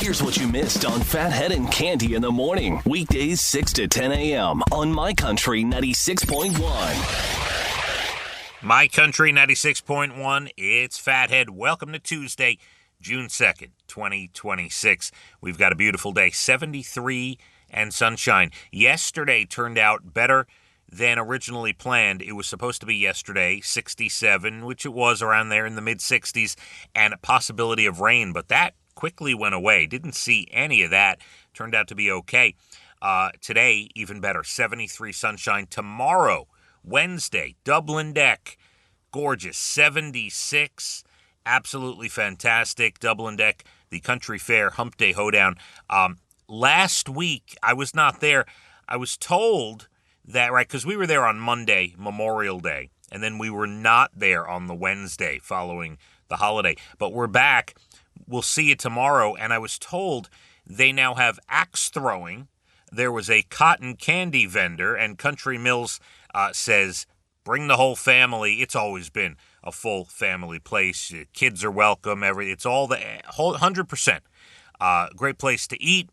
Here's what you missed on Phathead and Cande in the morning. Weekdays 6 to 10 a.m. on My Country 96.1. My Country 96.1, it's Phathead. Welcome to Tuesday, June 2nd, 2026. We've got a beautiful day, 73 and sunshine. Yesterday turned out better than originally planned. It was supposed to be yesterday, 67, which it was around there in the mid-60s, and a possibility of rain, but that quickly went away. Didn't see any of that. Turned out to be okay. Today, even better, 73 sunshine. Tomorrow, Wednesday, Dublin Deck, gorgeous, 76, absolutely fantastic. Dublin Deck, the Country Fair Hump Day Hoedown. Last week, I was not there. I was told that, right, because we were there on Monday, Memorial Day, and then we were not there on the Wednesday following the holiday. But we're back. We'll see you tomorrow. And I was told they now have axe throwing. There was a cotton candy vendor, and Country Mills says, bring the whole family. It's always been a full family place. Kids are welcome. It's all the whole 100%. Great place to eat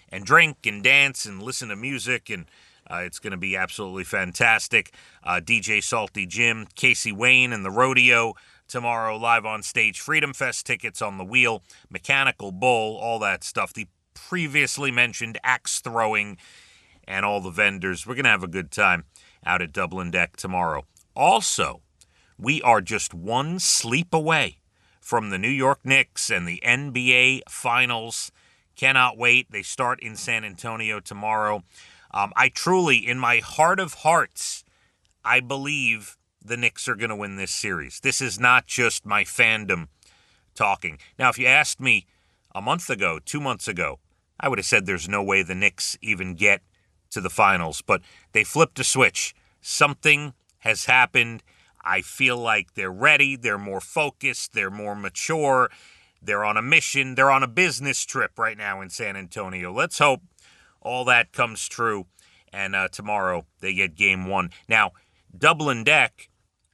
and drink and dance and listen to music, and it's going to be absolutely fantastic. DJ Salty Jim, Casey Wayne, and the rodeo tomorrow live on stage. Freedom Fest tickets on the wheel, Mechanical Bull, all that stuff. The previously mentioned axe throwing and all the vendors. We're going to have a good time out at Dublin Deck tomorrow. Also, we are just one sleep away from the New York Knicks and the NBA Finals. Cannot wait. They start in San Antonio tomorrow. I truly, in my heart of hearts, I believe the Knicks are going to win this series. This is not just my fandom talking. Now, if you asked me a month ago, 2 months ago, I would have said there's no way the Knicks even get to the finals. But they flipped a switch. Something has happened. I feel like they're ready. They're more focused. They're more mature. They're on a mission. They're on a business trip right now in San Antonio. Let's hope all that comes true. And tomorrow they get game one. Now, Dublin Deck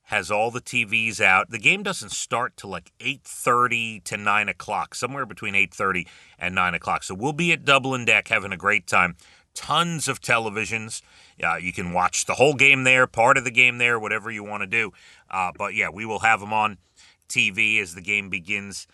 has all the TVs out. The game doesn't start till like 8:30 to 9 o'clock, somewhere between 8:30 and 9 o'clock. So we'll be at Dublin Deck having a great time. Tons of televisions. You can watch the whole game there, part of the game there, whatever you want to do. But yeah, we will have them on TV as the game begins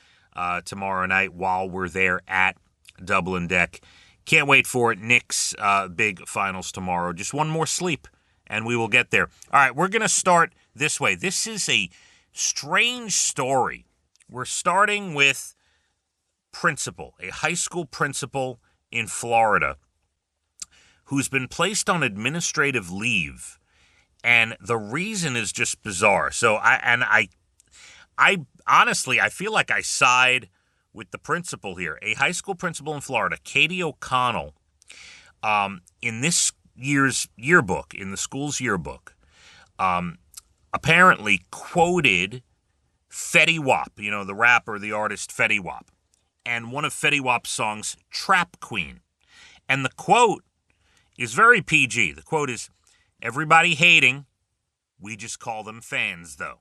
tomorrow night while we're there at Dublin Deck. Can't wait for it. Knicks big finals tomorrow. Just one more sleep, and we will get there. All right, we're going to start this way. This is a strange story. We're starting with principal, a high school principal in Florida who's been placed on administrative leave, and the reason is just bizarre. So I honestly, I feel like I side with the principal here. A high school principal in Florida, Katie O'Connell, in this year's yearbook, in the school's yearbook, apparently quoted Fetty Wap, the rapper, the artist Fetty Wap, and one of Fetty Wap's songs, Trap Queen. And the quote is very PG. The quote is, everybody hating, we just call them fans, though.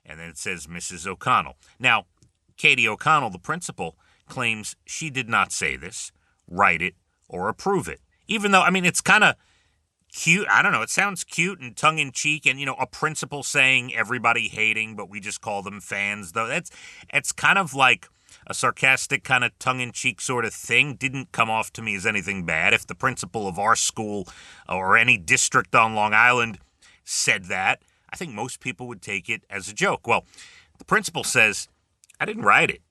And then it says Mrs. O'Connell. Now, Katie O'Connell, the principal, claims she did not say this, write it, or approve it. Even though, it's kind of cute. I don't know. It sounds cute and tongue-in-cheek, and, a principal saying everybody hating, but we just call them fans, though. It's kind of like a sarcastic kind of tongue-in-cheek sort of thing. Didn't come off to me as anything bad. If the principal of our school or any district on Long Island said that, I think most people would take it as a joke. Well, the principal says, I didn't write it.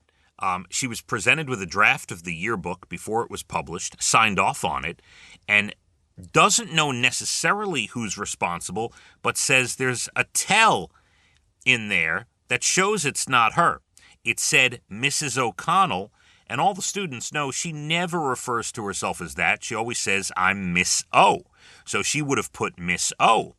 She was presented with a draft of the yearbook before it was published, signed off on it, and doesn't know necessarily who's responsible, but says there's a tell in there that shows it's not her. It said Mrs. O'Connell, and all the students know she never refers to herself as that. She always says, I'm Miss O. So she would have put Miss O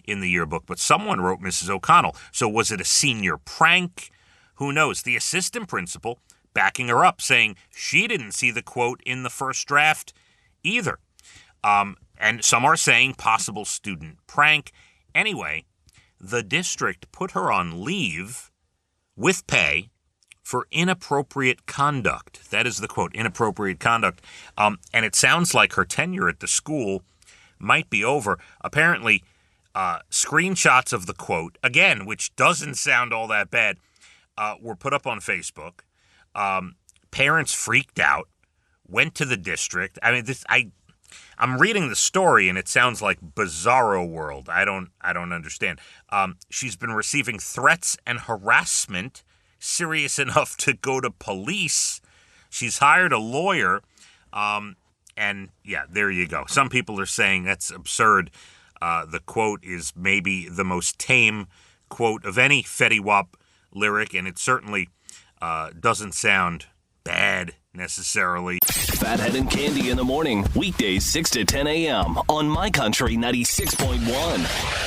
in the yearbook, but someone wrote Mrs. O'Connell. So was it a senior prank? Who knows? The assistant principal backing her up, saying she didn't see the quote in the first draft either. And some are saying possible student prank. Anyway, the district put her on leave with pay for inappropriate conduct. That is the quote, inappropriate conduct. And it sounds like her tenure at the school might be over. Apparently, screenshots of the quote, again, which doesn't sound all that bad, were put up on Facebook. Parents freaked out, went to the district. I mean, I'm reading the story and it sounds like bizarro world. I don't understand. She's been receiving threats and harassment serious enough to go to police. She's hired a lawyer. And yeah, there you go. Some people are saying that's absurd. The quote is maybe the most tame quote of any Fetty Wap lyric, and it certainly doesn't sound bad necessarily. Phathead and Cande in the morning, weekdays 6 to 10 a.m. on My Country 96.1.